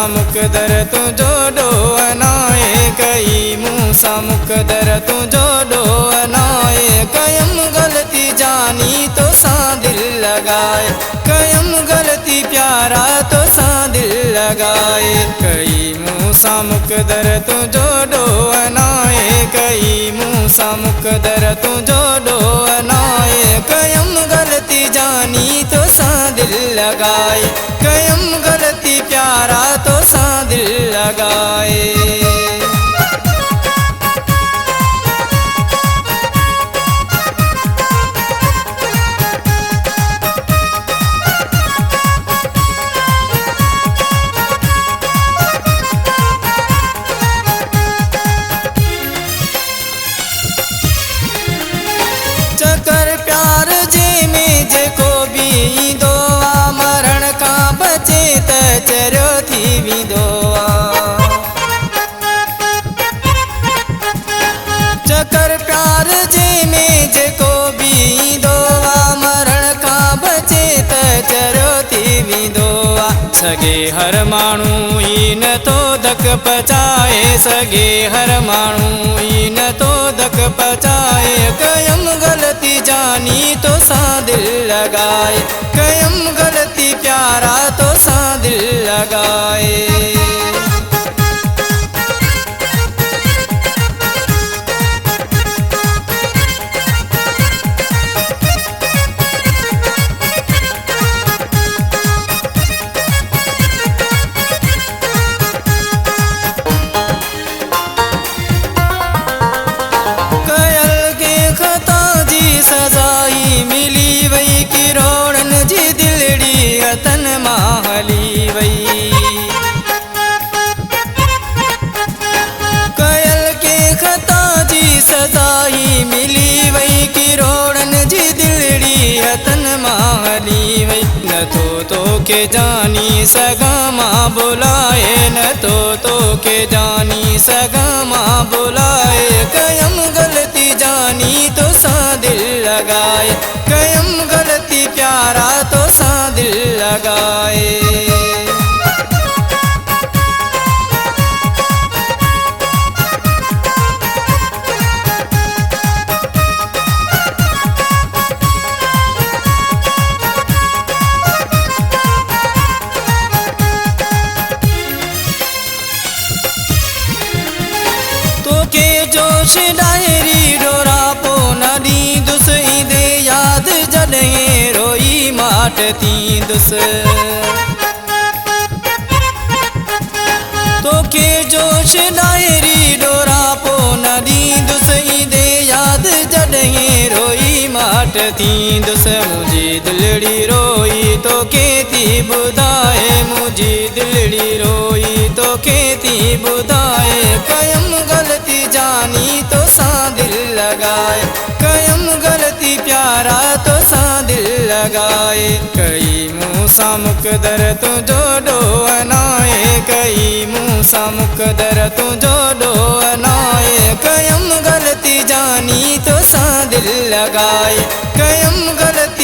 मुकदर तू जोड़ो अनाए कई मूसा मुकदर तू जोड़ो अनाए कयम गलती जानी तो सा दिल लगाए कयम गलती प्यारा तो सा दिल लगाए कई मूसा मुकदर तू जोड़ो अनाए कई मूसा मुकदर तू जोड़ो अनाए कयम गलती जानी तो सा दिल लगाए कयम गलती प्यारा तो सा दिल लगाए। चकर प्यार जे में जेको भी दोआ मरण का बचे त चरियो थी विदोआ चकर प्यार जे में जेको भी दोआ मरण का बचे त चरियो थी विदोआ सगे हर माण्हू ई न तो धक पचाए सगे हर माण्हू ई न तो धक पचाए कयम गलती जानी तो सा दिल लगाए कयम गलती प्यारा तो सा दिल लगाए। सजाई मिली वही किरोड़न जी दिलड़ी अतन माहली वही कयल के खता जी सजाई मिली वही किरोड़न जी दिलड़ी अतन माहली वही न तो के जानी सगा माँ बुलाए न तो के जानी सगा माँ बुलाए कयम गलती जानी तो सा दिल लगाए कयम गलती प्यारा तो सा दिल लगाए। तो के जोश डायरी डोरा पो नदी दुस ईंदे याद जॾहिं रोई माट थींदुस तोखे जोश डायरी डोरा पो नदी दुस ईंदे याद जॾहिं रोई माट थींदुस मुंहिंजी दिलड़ी रोई तोखे थी ॿुधाए मुंहिंजी दिलड़ी रोई तोखे थी ॿुधाए कयम गलती जानी तो सा दिल लगाए कयम गलती प्यारा तो सा दिल लगाए कई मूसा मुकदर तू जोड़ो अनाए कई मूसा मुकदर तू जोड़ो अनाए कयम गलती जानी तो सा दिल लगाए कयम गलती